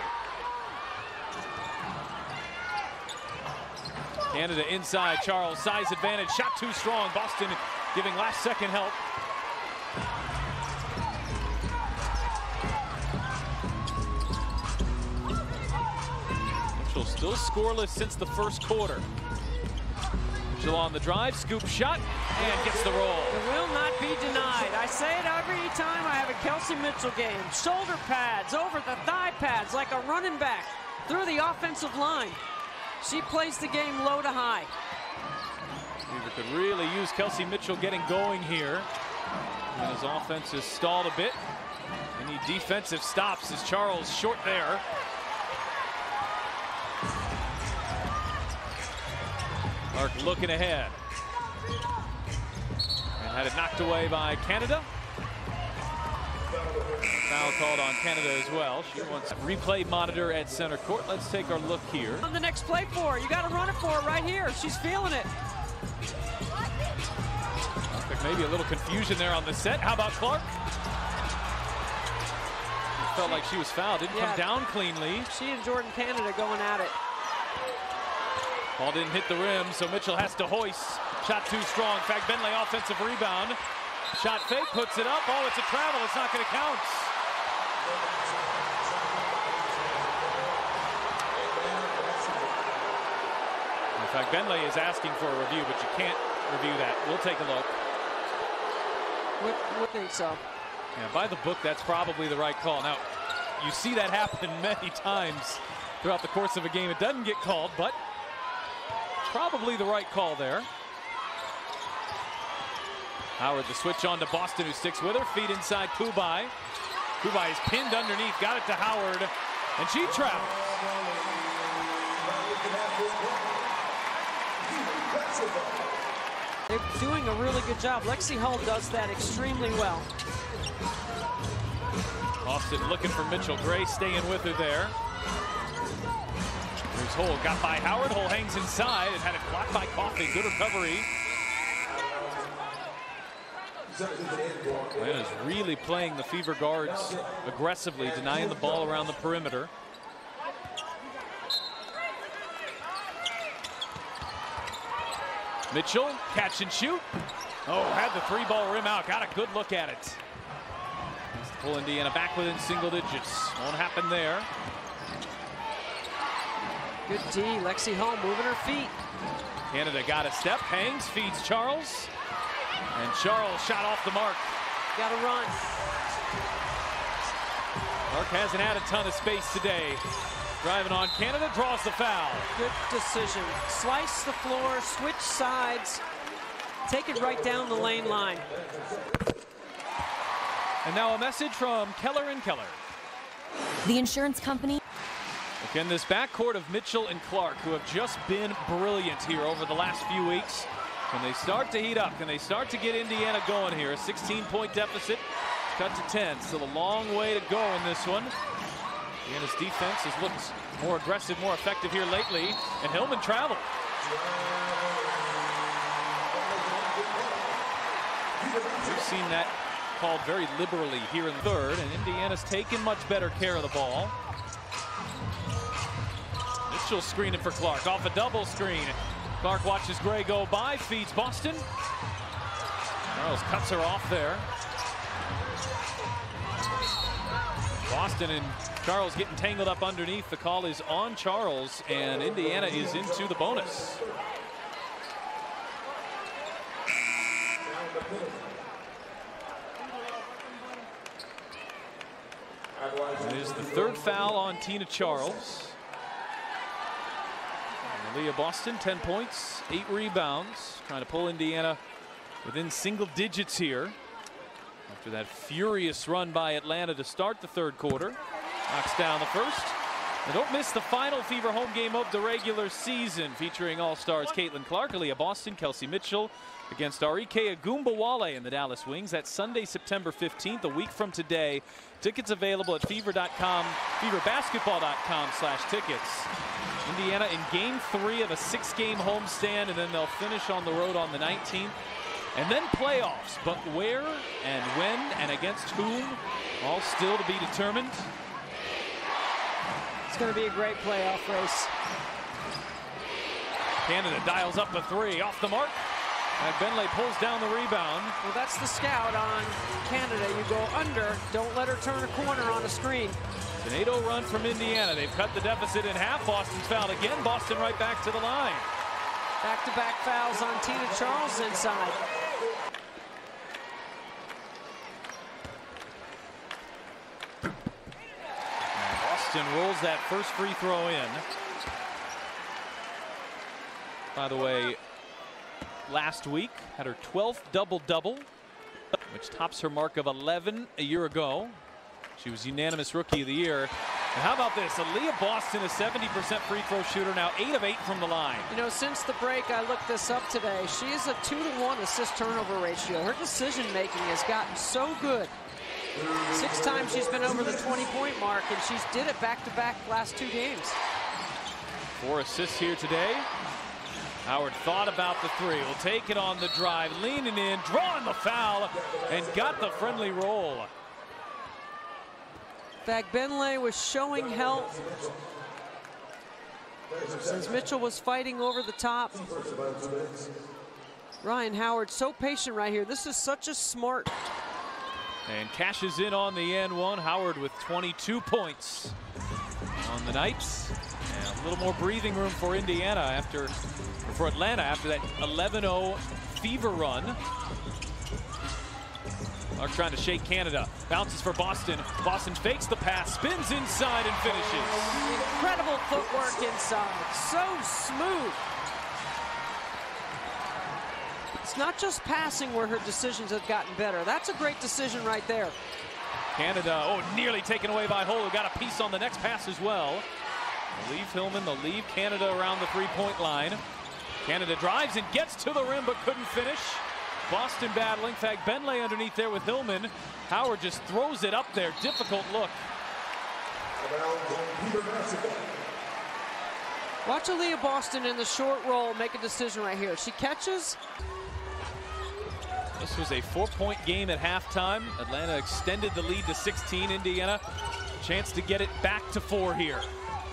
Canada inside. Charles, size advantage. Shot too strong. Boston giving last second help. Mitchell still scoreless since the first quarter. Mitchell on the drive, scoop shot, and gets the roll. It will not be denied. I say it every time I have a Kelsey Mitchell game. Shoulder pads, over the thigh pads, like a running back through the offensive line. She plays the game low to high. Fever could really use Kelsey Mitchell getting going here. And his offense has stalled a bit. Any defensive stops as Charles short there. Clark looking ahead. And had it knocked away by Canada. Foul called on Canada as well. She wants a replay monitor at center court. Let's take our look here. On the next play for her. You got to run it for her right here. She's feeling it. Maybe a little confusion there on the set. How about Clark? It felt like she was fouled. Didn't come down cleanly. She and Jordan Canada going at it. Ball didn't hit the rim, so Mitchell has to hoist. Shot too strong. Fagbenle offensive rebound. Shot fake, puts it up. Oh, it's a travel. It's not going to count. Fagbenle is asking for a review, but you can't review that. We'll take a look. We think so. Yeah, by the book, that's probably the right call. Now, you see that happen many times throughout the course of a game. It doesn't get called, but probably the right call there. Howard the switch on to Boston, who sticks with her. Feet inside Kubai. Kubai is pinned underneath. Got it to Howard, and she travels. They're doing a really good job. Lexi Hull does that extremely well. Austin looking for Mitchell. Gray staying with her there. Here's Hull. Got by Howard. Hull hangs inside and had it blocked by Coffey. Good recovery. Atlanta's really playing the Fever guards aggressively, denying the ball around the perimeter. Mitchell, catch and shoot. Oh, had the three-ball rim out. Got a good look at it. Pull Indiana back within single digits. Won't happen there. Good D. Lexi Hull moving her feet. Canada got a step. Hangs, feeds Charles. And Charles shot off the mark. Got to run. Clark hasn't had a ton of space today. Driving on Canada, draws the foul. Good decision. Slice the floor, switch sides, take it right down the lane line. And now a message from Keller and Keller. The insurance company. Again, this backcourt of Mitchell and Clark, who have just been brilliant here over the last few weeks. When they start to heat up, can they start to get Indiana going here? A 16-point deficit, cut to 10. Still a long way to go in this one. Indiana's defense has looked more aggressive, more effective here lately, and Hillman traveled. We've seen that called very liberally here in the third, and Indiana's taken much better care of the ball. Mitchell screening for Clark, off a double screen. Clark watches Gray go by, feeds Boston. Charles cuts her off there. Boston and Charles getting tangled up underneath. The call is on Charles, and Indiana is into the bonus. It is the third foul on Tina Charles. And Leah Boston, 10 points, 8 rebounds, trying to pull Indiana within single digits here. After that furious run by Atlanta to start the third quarter. Knocks down the first. And don't miss the final Fever home game of the regular season, featuring All-Stars Caitlin Clark, Aaliyah Boston, Kelsey Mitchell against Arike Agumbawale and the Dallas Wings. That's Sunday, September 15th, a week from today. Tickets available at fever.com, feverbasketball.com/tickets. Indiana in game 3 of a 6-game homestand, and then they'll finish on the road on the 19th. And then playoffs, but where and when and against whom, all still to be determined. It's going to be a great playoff race. Canada dials up the 3, off the mark. And Benley pulls down the rebound. Well, that's the scout on Canada. You go under, don't let her turn a corner on a screen. An 8-0 run from Indiana. They've cut the deficit in half. Boston's fouled again. Boston right back to the line. Back-to-back fouls on Tina Charles inside. Boston rolls that first free throw in. By the way, last week, had her 12th double-double, which tops her mark of 11 a year ago. She was unanimous Rookie of the Year. And how about this? Aaliyah Boston, a 70% free throw shooter, now 8 of 8 from the line. You know, since the break, I looked this up today. She is a 2-to-1 assist-turnover ratio. Her decision-making has gotten so good. 6 times she's been over the 20-point mark, and she's did it back-to-back last 2 games. 4 assists here today. Howard thought about the 3, will take it on the drive, leaning in, drawing the foul, and got the friendly roll. Fagbenle was showing help as Mitchell was fighting over the top. Rhyne Howard so patient right here. This is such a smart. And cashes in on the N1. Howard with 22 points on the night. And a little more breathing room for Atlanta after that 11-0 fever run. Clark trying to shake Canada. Bounces for Boston. Boston fakes the pass, spins inside and finishes. Incredible footwork inside. So smooth. It's not just passing where her decisions have gotten better. That's a great decision right there. Canada, nearly taken away by Holu. Got a piece on the next pass as well. They'll leave Hillman, they'll leave Canada around the 3-point line. Canada drives and gets to the rim but couldn't finish. Boston battling. Fagbenle underneath there with Hillman. Howard just throws it up there. Difficult look. Watch Aaliyah Boston in the short roll make a decision right here. She catches. This was a 4-point game at halftime. Atlanta extended the lead to 16. Indiana, chance to get it back to 4 here.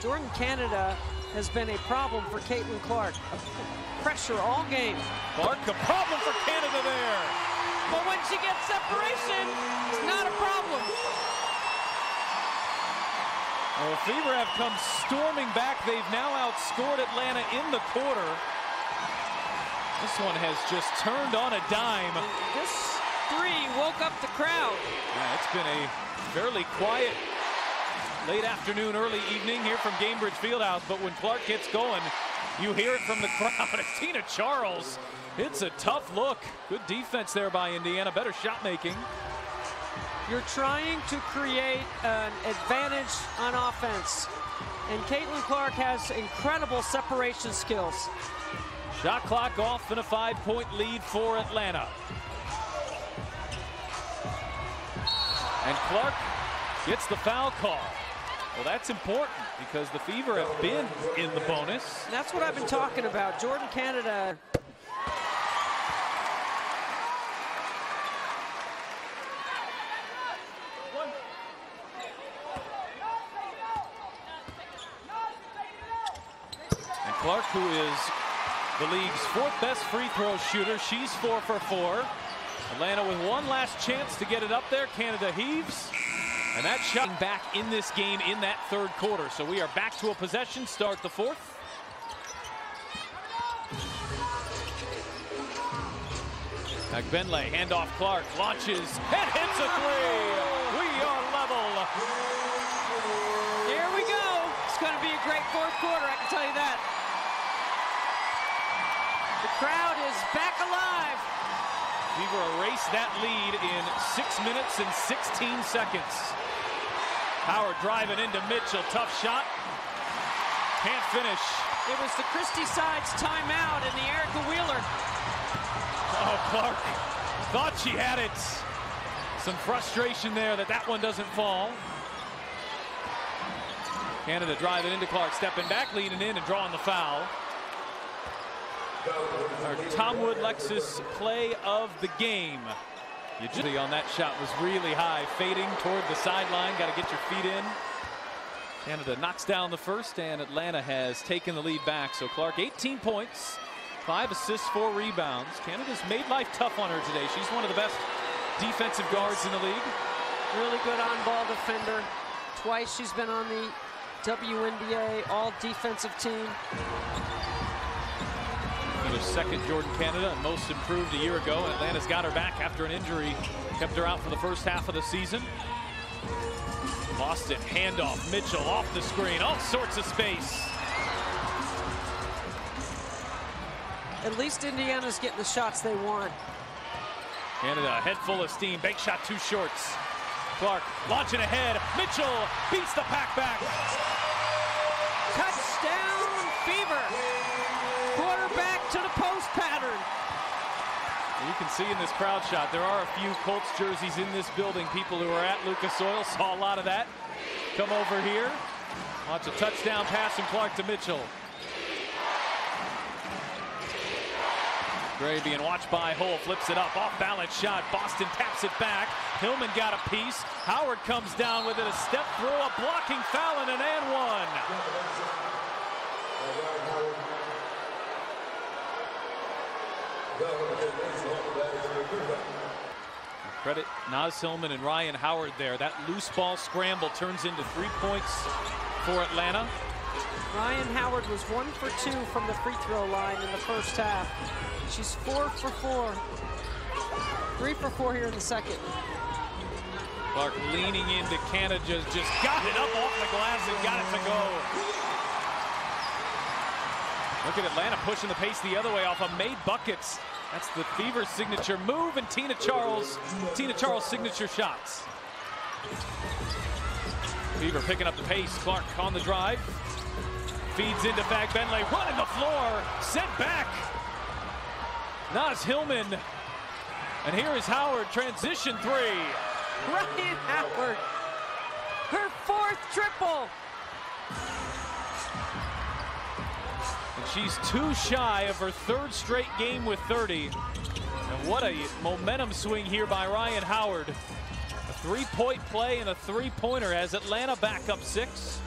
Jordan Canada has been a problem for Caitlin Clark. Pressure all game. Clark, a problem for Canada there. But when she gets separation, it's not a problem. Well, Fever have come storming back. They've now outscored Atlanta in the quarter. This one has just turned on a dime. This 3 woke up the crowd. Yeah, it's been a fairly quiet late afternoon, early evening here from Gainbridge Fieldhouse, but when Clark gets going, you hear it from the crowd. It's Tina Charles. It's a tough look. Good defense there by Indiana. Better shot making. You're trying to create an advantage on offense, and Caitlin Clark has incredible separation skills. Shot clock off and a 5-point lead for Atlanta. And Clark gets the foul call. Well, that's important because the Fever have been in the bonus. And that's what I've been talking about. Jordan Canada. And Clark, who is the league's 4th best free throw shooter, she's 4 for 4. Atlanta with one last chance to get it up there. Canada heaves. And that shot back in this game in that 3rd quarter. So we are back to a possession, start the 4th. Fagbenle, handoff Clark, launches and hits a 3. We are level. Here we go. It's going to be a great 4th quarter, I can tell you that. The crowd is back alive. Fever erase that lead in 6 minutes and 16 seconds. Howard driving into Mitchell. Tough shot. Can't finish. It was the Christie Sides timeout and the Erica Wheeler. Oh, Clark thought she had it. Some frustration there that one doesn't fall. Canada driving into Clark, stepping back, leaning in and drawing the foul. Our Tom Wood Lexus play of the game. On that shot was really high, fading toward the sideline. Got to get your feet in. Canada knocks down the first, and Atlanta has taken the lead back. So Clark, 18 points, 5 assists, 4 rebounds. Canada's made life tough on her today. She's one of the best defensive guards in the league. Really good on-ball defender. Twice she's been on the WNBA all-defensive team. Another second Jordan Canada, and most improved a year ago. And Atlanta's got her back after an injury. Kept her out for the first half of the season. Boston, handoff, Mitchell off the screen, all sorts of space. At least Indiana's getting the shots they want. Canada, a head full of steam. Bank shot too shorts. Clark launching ahead. Mitchell beats the pack back. Touchdown, Fever. Quarterback to the post pattern. You can see in this crowd shot, there are a few Colts jerseys in this building. People who are at Lucas Oil saw a lot of that. Come over here. Watch a touchdown pass from Clark to Mitchell. Gray being watched by Hull, flips it up, off balance shot. Boston taps it back. Hillman got a piece. Howard comes down with it, a step through, a blocking foul, and an and one. Credit Naz Hillman and Ryan Howard there. That loose ball scramble turns into 3 points for Atlanta. Ryan Howard was 1 for 2 from the free throw line in the first half. She's 4 for 4. 3 for 4 here in the second. Clark leaning into Canada, just got it up off the glass and got it to go. Look at Atlanta pushing the pace the other way off of made buckets. That's the Fever signature move, and Tina Charles' signature shots. Fever picking up the pace. Clark on the drive. Feeds into Fag Benley, running the floor, sent back. Naz Hillman. And here is Howard, transition three. Ryan Howard, her 4th triple. And she's 2 shy of her 3rd straight game with 30. And what a momentum swing here by Ryan Howard. A 3-point play and a 3-pointer as Atlanta back up 6.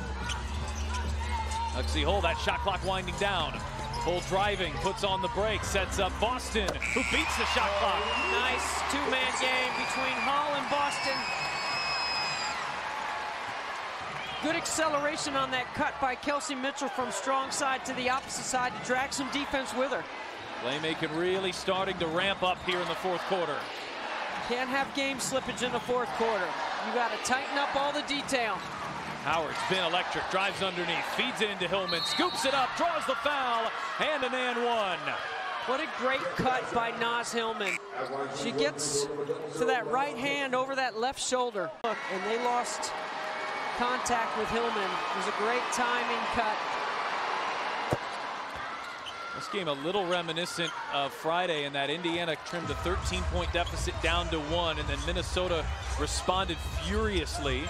Lexi Hull, that shot clock winding down. Hull driving, puts on the brake, sets up Boston, who beats the shot clock. Nice 2-man game between Hull and Boston. Good acceleration on that cut by Kelsey Mitchell from strong side to the opposite side to drag some defense with her. Playmaking really starting to ramp up here in the 4th quarter. Can't have game slippage in the 4th quarter. You got to tighten up all the detail. Howard's been electric, drives underneath, feeds it into Hillman, scoops it up, draws the foul, and an and one. What a great cut by Naz Hillman. She gets to that right hand over that left shoulder. Look, and they lost contact with Hillman. It was a great timing cut. This game a little reminiscent of Friday in that Indiana trimmed a 13-point deficit down to 1, and then Minnesota responded furiously.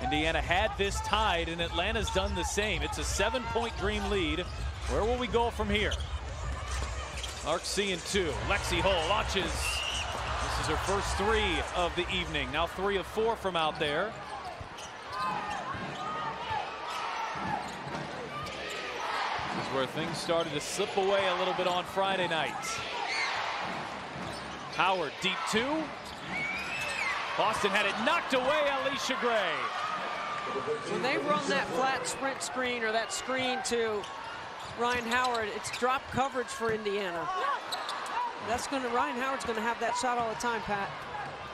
Indiana had this tied, and Atlanta's done the same. It's a 7-point Dream lead. Where will we go from here? Clark seeing 2. Lexi Hull launches. This is her first 3 of the evening. Now 3 of 4 from out there. This is where things started to slip away a little bit on Friday night. Howard, deep 2. Boston had it knocked away, Alicia Gray. When they run that flat sprint screen or that screen to Ryan Howard, it's drop coverage for Indiana. Ryan Howard's gonna have that shot all the time, Pat.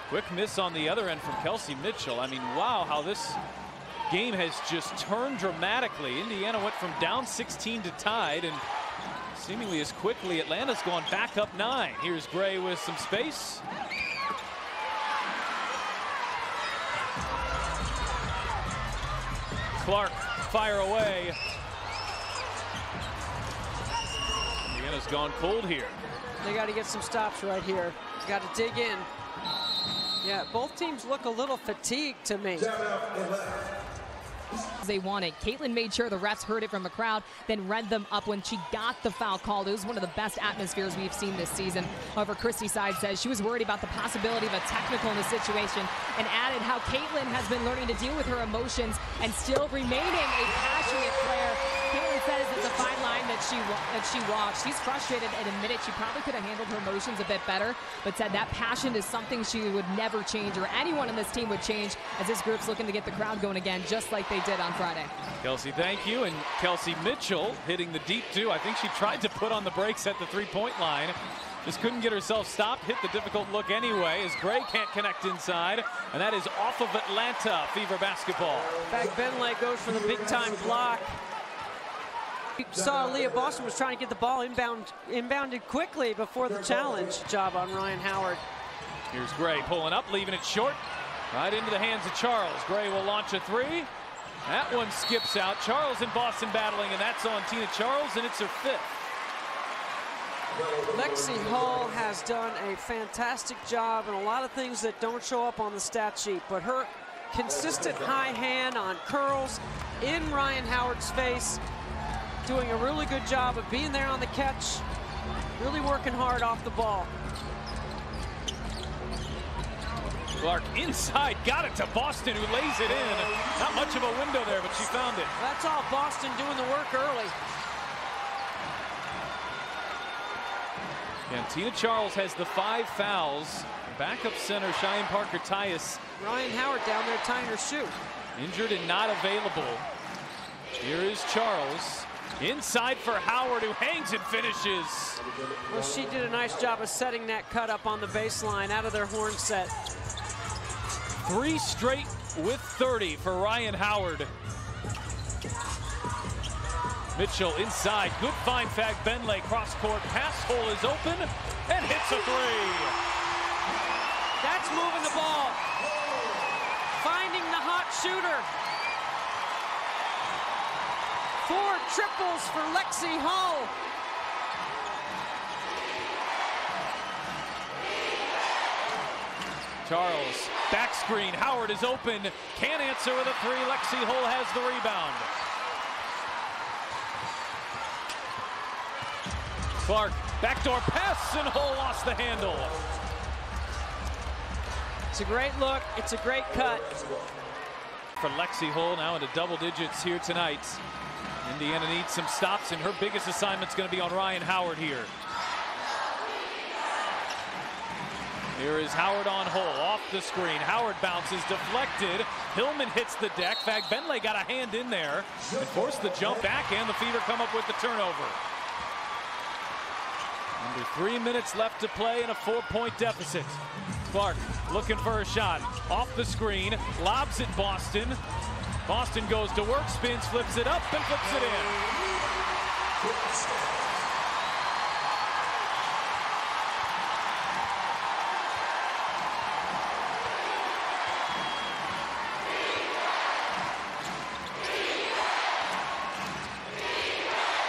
Quick miss on the other end from Kelsey Mitchell. I mean, wow, how this game has just turned dramatically. Indiana went from down 16 to tied, and seemingly as quickly, Atlanta's gone back up 9. Here's Gray with some space. Clark, fire away. Indiana's gone cold here. They got to get some stops right here. Got to dig in. Yeah, both teams look a little fatigued to me. They wanted. Caitlin made sure the refs heard it from the crowd, then read them up when she got the foul called. It was one of the best atmospheres we've seen this season. However, Christy Side says she was worried about the possibility of a technical in the situation and added how Caitlin has been learning to deal with her emotions and still remaining a passionate player. Caitlin says it's a fine line that she walks. She's frustrated and admitted she probably could have handled her emotions a bit better, but said that passion is something she would never change, or anyone on this team would change, as this group's looking to get the crowd going again, just like they did on Friday. Kelsey, thank you. And Kelsey Mitchell hitting the deep 2. I think she tried to put on the brakes at the 3-point line. Just couldn't get herself stopped. Hit the difficult look anyway, as Gray can't connect inside. And that is off of Atlanta Fever basketball. Fag Benley goes for the big-time block. You saw Leah Boston was trying to get the ball inbounded quickly before the challenge. Job on Ryan Howard. Here's Gray pulling up, leaving it short. Right into the hands of Charles. Gray will launch a three. That one skips out. Charles and Boston battling, and that's on Tina Charles, and it's her 5th. Lexi Hull has done a fantastic job and a lot of things that don't show up on the stat sheet, but her consistent high hand on curls in Ryan Howard's face, doing a really good job of being there on the catch, really working hard off the ball. Clark inside, got it to Boston, who lays it in. Not much of a window there, but she found it. That's all Boston doing the work early. And Tina Charles has the 5 fouls. Backup center Cheyenne Parker-Tyus. Ryan Howard down there tying her shoe. Injured and not available. Here is Charles. Inside for Howard, who hangs and finishes. Well, she did a nice job of setting that cut up on the baseline out of their horn set. 3 straight with 30 for Ryan Howard. Mitchell inside, good find, Fagbenle, cross court, pass hole is open, and hits a 3. That's moving the ball. Finding the hot shooter. 4 triples for Lexi Hull. Charles, back screen, Howard is open, can't answer with a 3, Lexi Hull has the rebound. Clark, backdoor pass, and Hull lost the handle. It's a great look, it's a great cut. For Lexi Hull, now into double digits here tonight. Indiana needs some stops, and her biggest assignment's going to be on Ryan Howard here. Here is Howard on Hull, off the screen. Howard bounces, deflected. Hillman hits the deck. Fagbenle got a hand in there and forced the jump back, and the Fever come up with the turnover. Under 3 minutes left to play in a 4-point deficit. Clark looking for a shot. Off the screen, lobs it Boston. Boston goes to work, spins, flips it up, and flips it in.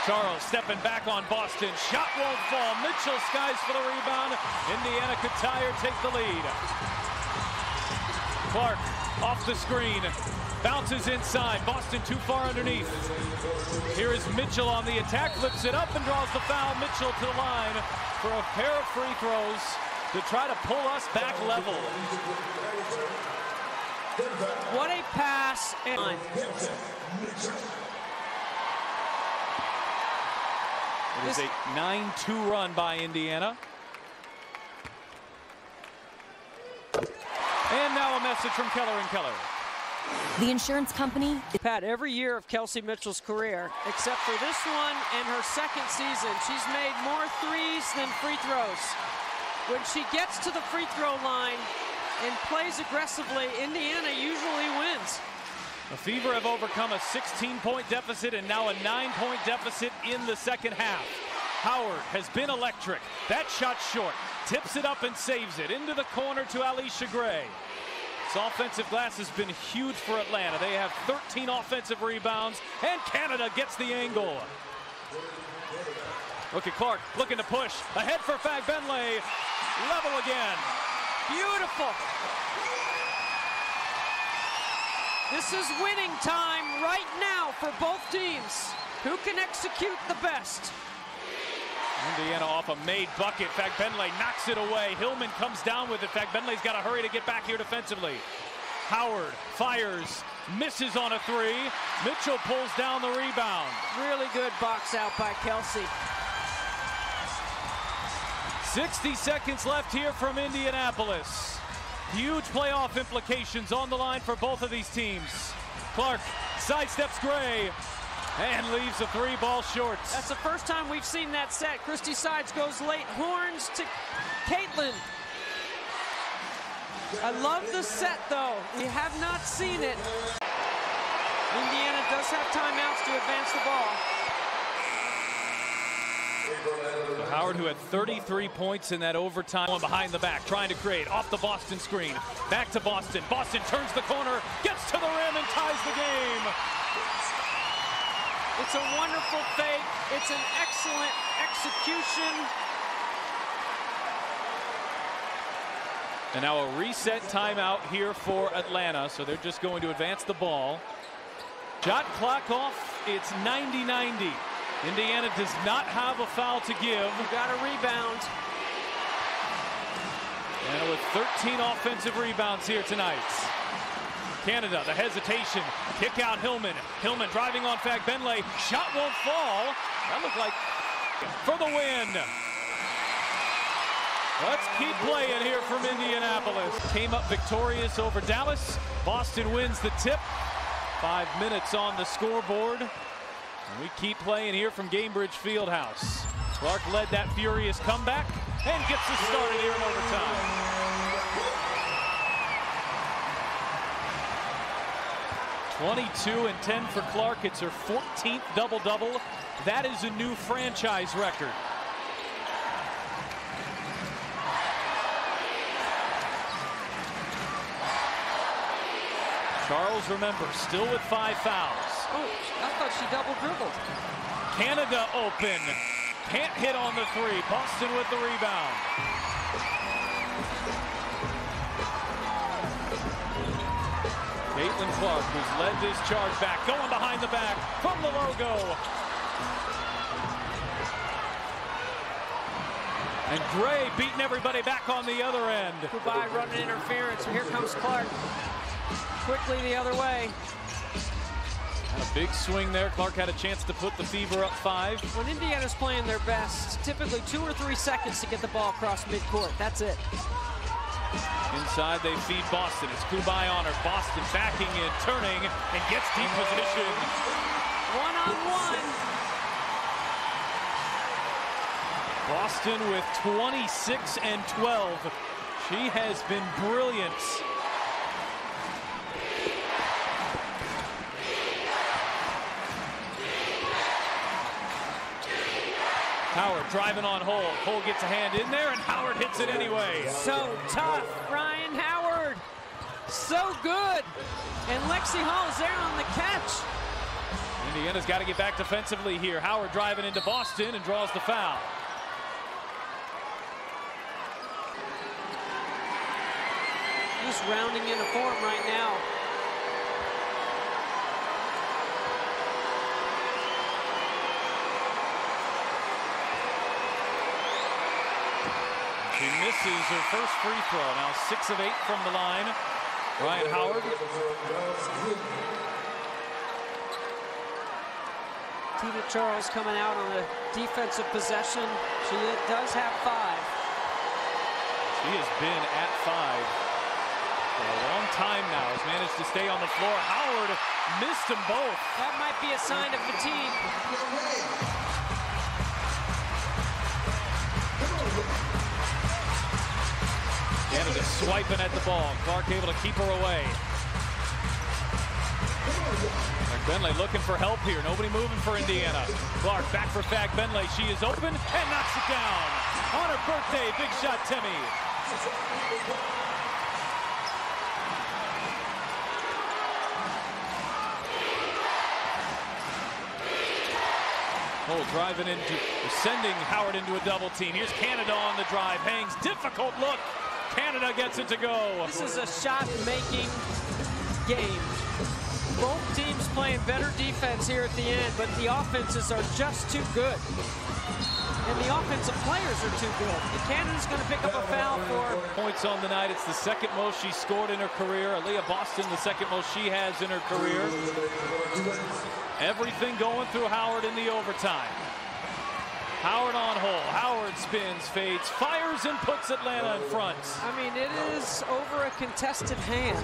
Charles stepping back on Boston. Shot won't fall. Mitchell skies for the rebound. Indiana could tie or take the lead. Clark off the screen. Bounces inside. Boston too far underneath. Here is Mitchell on the attack. Flips it up and draws the foul. Mitchell to the line for a pair of free throws to try to pull us back level. What a pass. It is a 9-2 run by Indiana. And now a message from Keller & Keller. The insurance company. Pat, every year of Kelsey Mitchell's career, except for this one and her second season, she's made more threes than free throws. When she gets to the free throw line and plays aggressively, Indiana usually wins. The Fever have overcome a 16-point deficit and now a 9-point deficit in the second half. Howard has been electric. That shot short. Tips it up and saves it. Into the corner to Alicia Gray. This offensive glass has been huge for Atlanta. They have 13 offensive rebounds, and Canada gets the angle. Look at Clark looking to push. Ahead for Fagbenle. Level again. Beautiful. This is winning time right now for both teams. Who can execute the best? Indiana off a made bucket. Fagbenle knocks it away. Hillman comes down with it. Fagbenle's got to hurry to get back here defensively. Howard fires, misses on a 3. Mitchell pulls down the rebound. Really good box out by Kelsey. 60 seconds left here from Indianapolis. Huge playoff implications on the line for both of these teams. Clark sidesteps Gray and leaves the 3 ball short. That's the first time we've seen that set. Christy Sides goes late, horns to Caitlin. I love the set though. We have not seen it. Indiana does have timeouts to advance the ball. So Howard, who had 33 points in that overtime, one behind the back, trying to create off the Boston screen. Back to Boston. Boston turns the corner, gets to the rim, and ties the game. It's a wonderful fake. It's an excellent execution. And now a reset timeout here for Atlanta, so they're just going to advance the ball. Shot clock off. It's 90-90. Indiana does not have a foul to give. You got a rebound. And with 13 offensive rebounds here tonight. Canada, the hesitation. Kick out Hillman. Hillman driving on Fagbenle. Shot won't fall. That looked like for the win. Let's keep playing here from Indianapolis. Came up victorious over Dallas. Boston wins the tip. 5 minutes on the scoreboard. And we keep playing here from Gainbridge Fieldhouse. Clark led that furious comeback and gets us started here in overtime. .22 and 10 for Clark. It's her 14th double-double. That is a new franchise record. Charles, remember, still with 5 fouls. Oh, I thought she double dribbled. Canada open. Can't hit on the three. Boston with the rebound. Caitlin Clark, who's led this charge back, going behind the back from the logo. And Gray beating everybody back on the other end. Goodbye, running interference. Here comes Clark. Quickly the other way. And a big swing there. Clark had a chance to put the Fever up 5. When Indiana's playing their best, typically 2 or 3 seconds to get the ball across midcourt. That's it. Inside they feed Boston. It's Kubai on her. Boston backing in, turning, and gets deep position. One-on-one. Boston with 26 and 12. She has been brilliant. Howard driving on Hole. Hole gets a hand in there, and Howard hits it anyway. So tough, Ryan Howard. So good. And Lexi Hall's there on the catch. Indiana's got to get back defensively here. Howard driving into Boston and draws the foul. Just rounding into form right now. She misses her first free throw. Now 6 of 8 from the line. Ryan Howard. Tina Charles coming out on a defensive possession. She does have 5. She has been at 5 for a long time now. Has managed to stay on the floor. Howard missed them both. That might be a sign of fatigue. Canada swiping at the ball. Clark able to keep her away. Fagbenle looking for help here. Nobody moving for Indiana. Clark back for Fagbenle. She is open and knocks it down. On her birthday, big shot, Timmy. Hole driving into, sending Howard into a double team. Here's Canada on the drive. Hangs, difficult look. Canada gets it to go. This is a shot-making game. Both teams playing better defense here at the end, but the offenses are just too good. And the offensive players are too good. And Canada's going to pick up a foul for points on the night. It's the second most she scored in her career. Aaliyah Boston, the second most she has in her career. Everything going through Howard in the overtime. Howard on Hole. Howard spins, fades, fires, and puts Atlanta in front. I mean, it is over a contested hand.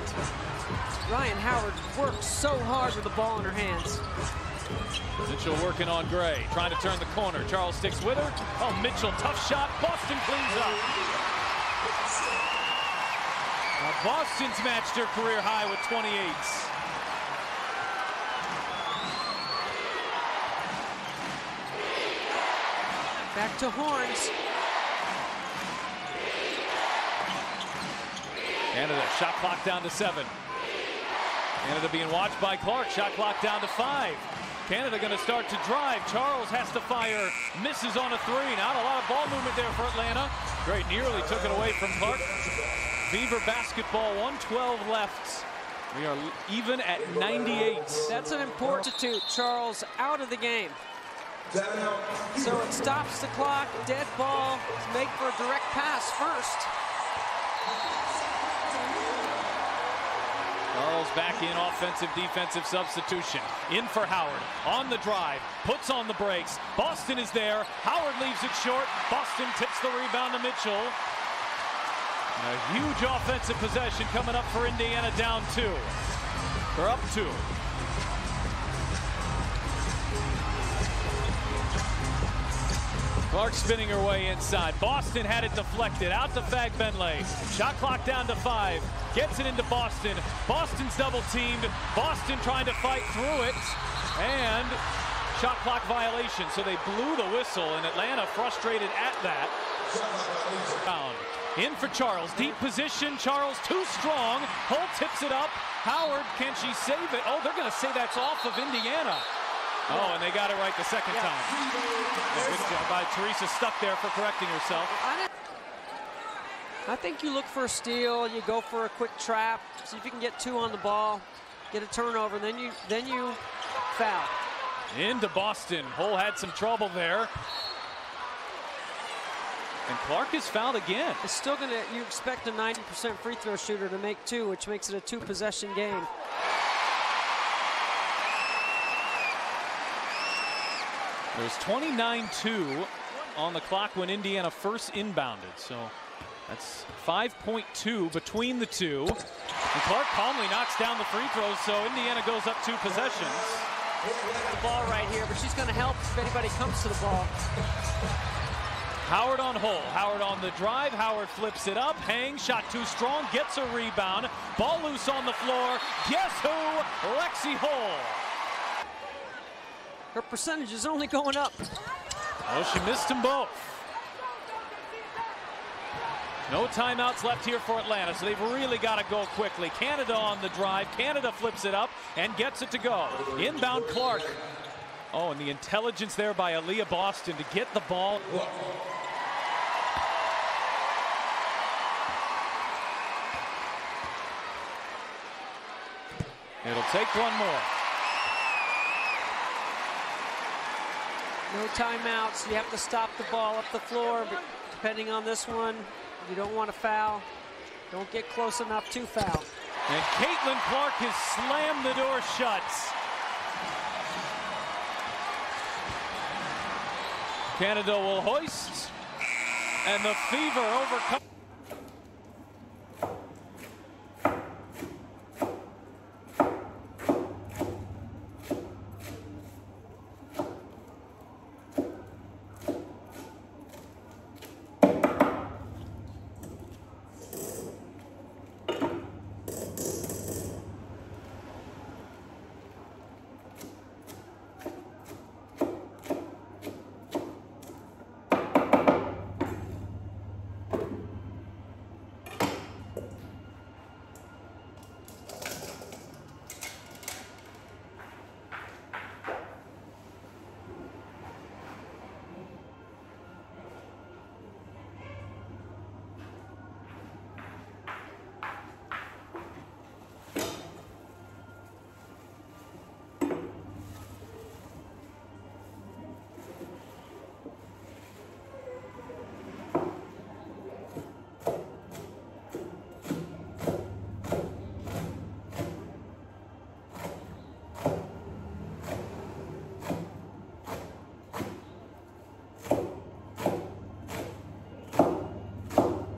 Ryan Howard works so hard with the ball in her hands. Mitchell working on Gray, trying to turn the corner. Charles sticks with her. Oh, Mitchell, tough shot. Boston cleans up. Now Boston's matched her career high with 28. Back to Horns. Canada, shot clock down to 7. Canada being watched by Clark. Shot clock down to 5. Canada going to start to drive. Charles has to fire. Misses on a 3. Not a lot of ball movement there for Atlanta. Great, nearly took it away from Clark. Fever basketball, 1:12 left. We are even at 98. That's an important substitute. Charles out of the game. So it stops the clock. Dead ball. Make for a direct pass first. Charles back in offensive defensive substitution. In for Howard on the drive, puts on the brakes. Boston is there. Howard leaves it short. Boston tips the rebound to Mitchell. And a huge offensive possession coming up for Indiana, down 2. They're up 2. Clark spinning her way inside. Boston had it deflected. Out to Fagbenle. Shot clock down to 5. Gets it into Boston. Boston's double teamed. Boston trying to fight through it. And shot clock violation. So they blew the whistle, and Atlanta frustrated at that. In for Charles. Deep position. Charles too strong. Holt tips it up. Howard, can she save it? Oh, they're going to say that's off of Indiana. Oh, and they got it right the second time. Good job by Teresa, stuck there for correcting herself. I think you look for a steal, you go for a quick trap, see if you can get 2 on the ball, get a turnover, then you foul. Into Boston. Hull had some trouble there. And Clark is fouled again. It's still gonna, you expect a 90% free throw shooter to make 2, which makes it a 2-possession game. There's 29-2 on the clock when Indiana first inbounded. So that's 5.2 between the two. And Clark calmly knocks down the free throws, so Indiana goes up 2 possessions. The ball right here, but she's going to help if anybody comes to the ball. Howard on Hull. Howard on the drive. Howard flips it up. Hangs. Shot too strong. Gets a rebound. Ball loose on the floor. Guess who? Lexi Hull. Her percentage is only going up. Oh, she missed them both. No timeouts left here for Atlanta, so they've really got to go quickly. Canada on the drive. Canada flips it up and gets it to go. Inbound Clark. Oh, and the intelligence there by Aaliyah Boston to get the ball. It'll take one more. No timeouts. You have to stop the ball up the floor, but depending on this one, you don't want to foul. Don't get close enough to foul. And Caitlin Clark has slammed the door shut. Canada will hoist, and the Fever overcome.